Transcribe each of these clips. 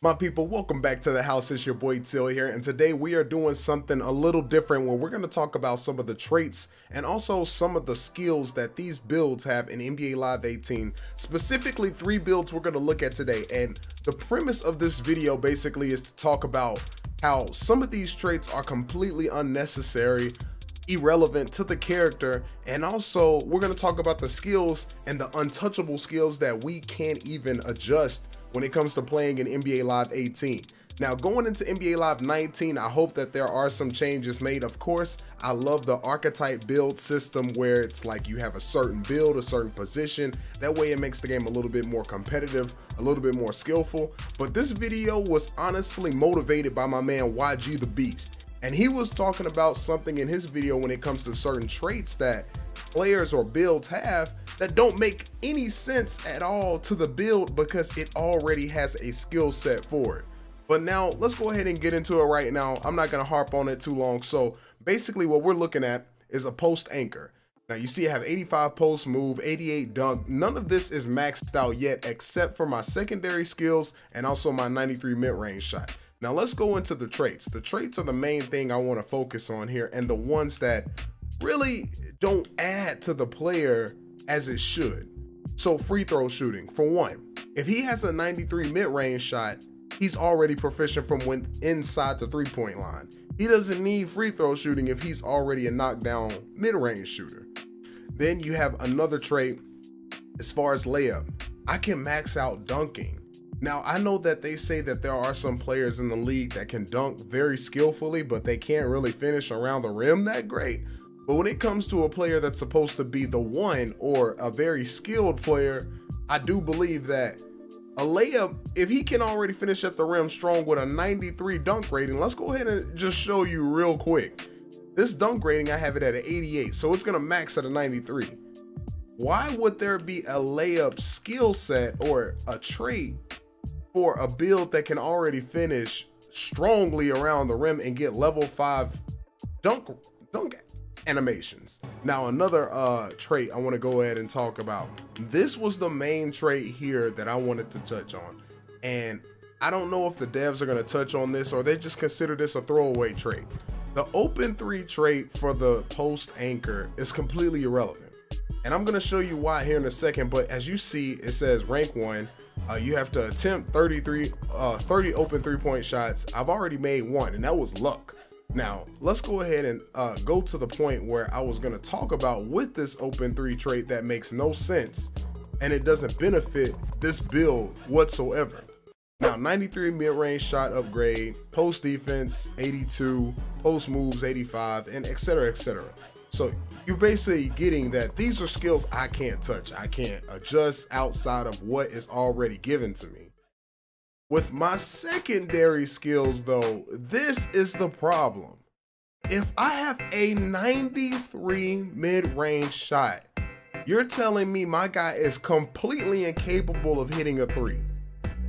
My people, welcome back to the house. It's your boy Till here, and today we are doing something a little different where we're going to talk about some of the traits and also some of the skills that these builds have in NBA Live 18. Specifically, 3 builds we're going to look at today, and the premise of this video basically is to talk about how some of these traits are completely unnecessary, irrelevant to the character, and also we're going to talk about the skills and the untouchable skills that we can't even adjust when it comes to playing in NBA Live 18. Now, going into NBA Live 19, I hope that there are some changes made. Of course, I love the archetype build system where it's like you have a certain build, a certain position. That way it makes the game a little bit more competitive, a little bit more skillful. But this video was honestly motivated by my man YG the Beast. And he was talking about something in his video when it comes to certain traits that players or builds have that don't make any sense at all to the build because it already has a skill set for it. But now let's go ahead and get into it right now. I'm not gonna harp on it too long. So basically what we're looking at is a post anchor. Now you see I have 85 post move, 88 dunk. None of this is maxed out yet except for my secondary skills and also my 93 mid-range shot. Now let's go into the traits. The traits are the main thing I want to focus on here, and the ones that really don't add to the player as it should. So free throw shooting, for one. If he has a 93 mid-range shot, he's already proficient from when inside the three-point line. He doesn't need free throw shooting if he's already a knockdown mid-range shooter. Then you have another trait as far as layup. I can max out dunking. Now, I know that they say that there are some players in the league that can dunk very skillfully, but they can't really finish around the rim that great. But when it comes to a player that's supposed to be the one, or a very skilled player, I do believe that a layup, if he can already finish at the rim strong with a 93 dunk rating, let's go ahead and just show you real quick. This dunk rating, I have it at an 88, so it's gonna max at a 93. Why would there be a layup skill set or a trait for a build that can already finish strongly around the rim and get level 5 dunk animations? Now, another trait I want to go ahead and talk about. This was the main trait here that I wanted to touch on, and I don't know if the devs are going to touch on this or they just consider this a throwaway trait. The open 3 trait for the post anchor is completely irrelevant, and I'm going to show you why here in a second. But as you see, it says rank 1. You have to attempt 30 open 3-point shots. I've already made 1, and that was luck. Now, let's go ahead and go to the point where I was going to talk about with this open 3 trait that makes no sense, and it doesn't benefit this build whatsoever. Now, 93 mid-range shot upgrade, post defense 82, post moves 85, and etc, etc. So you're basically getting that these are skills I can't touch. I can't adjust outside of what is already given to me. With my secondary skills though, this is the problem. If I have a 93 mid-range shot, you're telling me my guy is completely incapable of hitting a 3.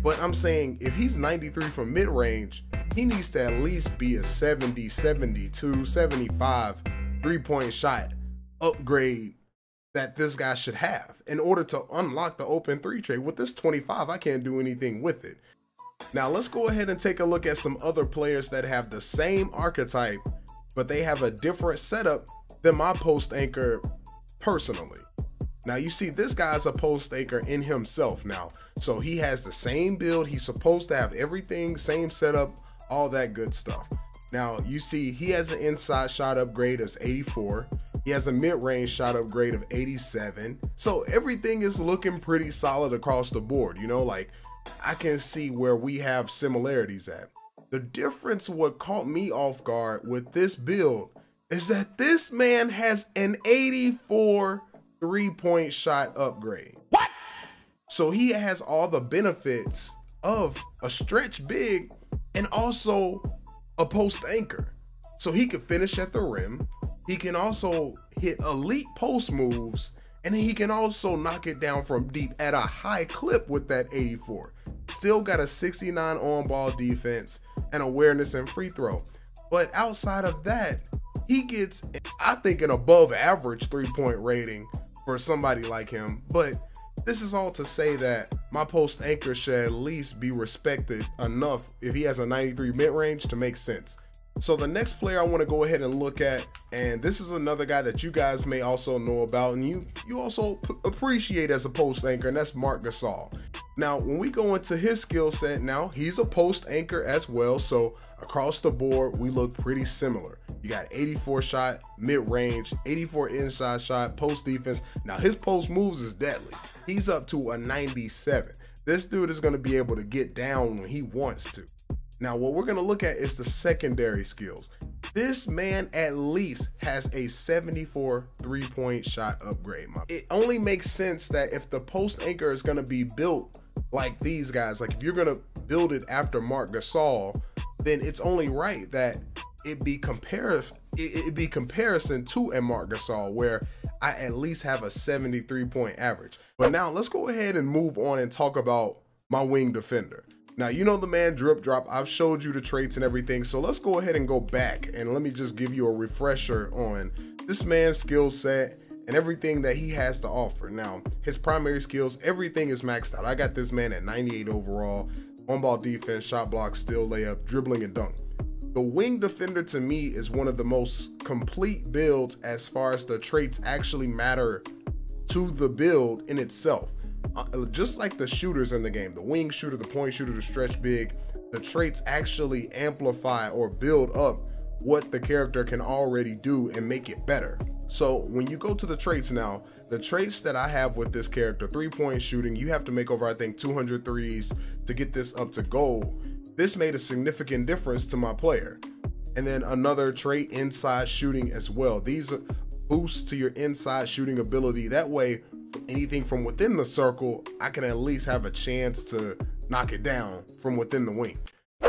But I'm saying if he's 93 from mid-range, he needs to at least be a 70, 72, 75 3-point shot upgrade that this guy should have in order to unlock the open 3 trait. With this 25, I can't do anything with it. Now let's go ahead and take a look at some other players that have the same archetype, but they have a different setup than my post anchor personally. Now you see this guy's a post anchor in himself now. So he has the same build. He's supposed to have everything, same setup, all that good stuff. Now you see he has an inside shot upgrade of 84. He has a mid-range shot upgrade of 87. So everything is looking pretty solid across the board. You know, like I can see where we have similarities at. The difference, what caught me off guard with this build, is that this man has an 84 3-point shot upgrade. What? So he has all the benefits of a stretch big and also a post anchor. So he can finish at the rim. He can also hit elite post moves, and he can also knock it down from deep at a high clip with that 84. Still got a 69 on-ball defense and awareness and free throw. But outside of that, he gets, I think, an above average 3-point rating for somebody like him. But this is all to say that my post anchor should at least be respected enough if he has a 93 mid-range to make sense. So the next player I want to go ahead and look at, and this is another guy that you guys may also know about and you also appreciate as a post anchor, and that's Marc Gasol. Now, when we go into his skill set, now he's a post anchor as well, so across the board we look pretty similar. You got 84 shot, mid-range, 84 inside shot, post defense. Now his post moves is deadly. He's up to a 97. This dude is going to be able to get down when he wants to. Now what we're going to look at is the secondary skills. This man at least has a 74 3-point shot upgrade. It only makes sense that if the post anchor is going to be built like these guys, like if you're going to build it after Marc Gasol, then it's only right that it be comparison to a Marc Gasol, where I at least have a 73-point average. But now let's go ahead and move on and talk about my wing defender. Now, you know the man drip drop. I've showed you the traits and everything. So let's go ahead and go back and let me just give you a refresher on this man's skill set and everything that he has to offer. Now, his primary skills, everything is maxed out. I got this man at 98 overall, on-ball defense, shot block, steal, layup, dribbling, and dunk. The wing defender to me is one of the most complete builds as far as the traits actually matter to the build in itself. Just like the shooters in the game, the wing shooter, the point shooter, the stretch big, the traits actually amplify or build up what the character can already do and make it better. So when you go to the traits now, the traits that I have with this character, 3-point shooting, you have to make over, I think, 200 threes to get this up to gold. This made a significant difference to my player. And then another trait, inside shooting as well. These are boosts to your inside shooting ability. That way, anything from within the circle, I can at least have a chance to knock it down from within the wing.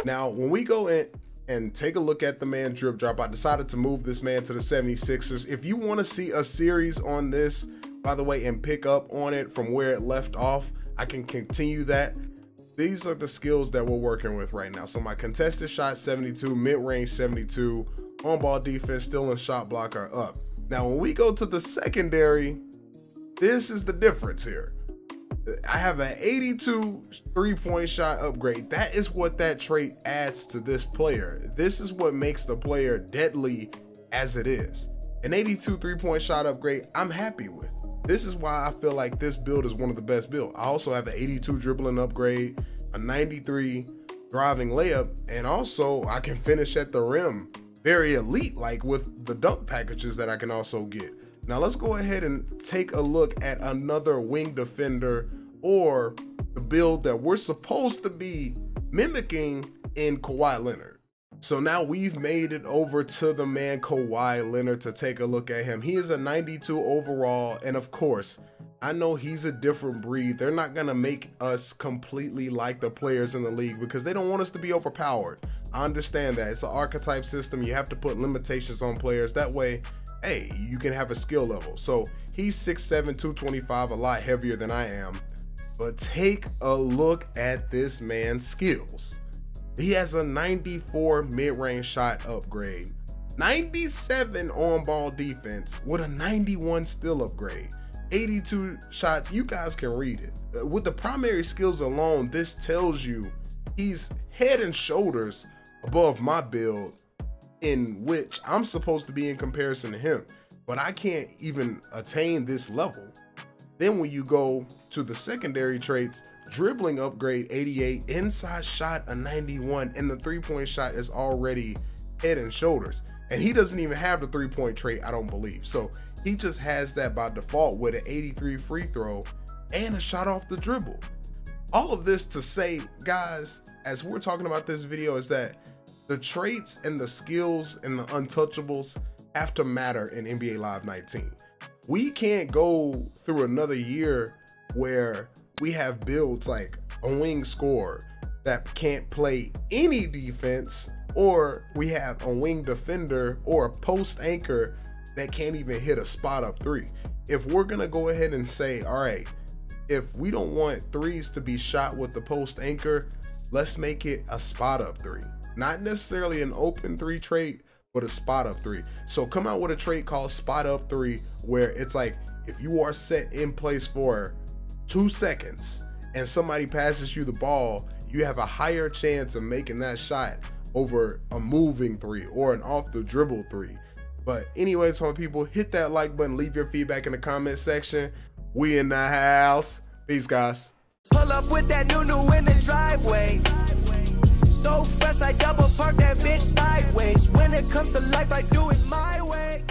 Now, when we go in and take a look at the man drip drop, I decided to move this man to the 76ers. If you want to see a series on this, by the way, and pick up on it from where it left off, I can continue that. These are the skills that we're working with right now. So my contested shot 72, mid-range 72, on-ball defense, steal, and shot block are up. Now, when we go to the secondary, this is the difference here. I have an 82 3-point shot upgrade. That is what that trait adds to this player. This is what makes the player deadly as it is. An 82 3-point shot upgrade, I'm happy with. This is why I feel like this build is one of the best builds. I also have an 82 dribbling upgrade, a 93 driving layup, and also I can finish at the rim very elite, like with the dunk packages that I can also get. Now let's go ahead and take a look at another wing defender, or the build that we're supposed to be mimicking in Kawhi Leonard. So now we've made it over to the man Kawhi Leonard to take a look at him. He is a 92 overall, and of course, I know he's a different breed. They're not gonna make us completely like the players in the league because they don't want us to be overpowered. I understand that. It's an archetype system. You have to put limitations on players. That way, hey, you can have a skill level. So he's 6'7", 225, a lot heavier than I am. But take a look at this man's skills. He has a 94 mid-range shot upgrade, 97 on-ball defense with a 91 steal upgrade, 82 shots. You guys can read it. With the primary skills alone, this tells you he's head and shoulders above my build, in which I'm supposed to be in comparison to him, but I can't even attain this level. Then when you go to the secondary traits, dribbling upgrade 88, inside shot a 91, and the 3-point shot is already head and shoulders. And he doesn't even have the 3-point trait, I don't believe. So he just has that by default with an 83 free throw and a shot off the dribble. All of this to say, guys, as we're talking about this video, is that the traits and the skills and the untouchables have to matter in NBA Live 19. We can't go through another year where we have builds like a wing scorer that can't play any defense, or we have a wing defender or a post anchor that can't even hit a spot up three. If we're gonna go ahead and say, all right, if we don't want threes to be shot with the post anchor, let's make it a spot up three. Not necessarily an open three trait, but a spot up three. So come out with a trait called spot up three, where it's like, if you are set in place for 2 seconds and somebody passes you the ball, you have a higher chance of making that shot over a moving three or an off the dribble three. But anyways, my people, hit that like button, leave your feedback in the comment section. We in the house. Peace, guys. Pull up with that new in the driveway. So fresh, I double park that bitch sideways. When it comes to life, I do it my way.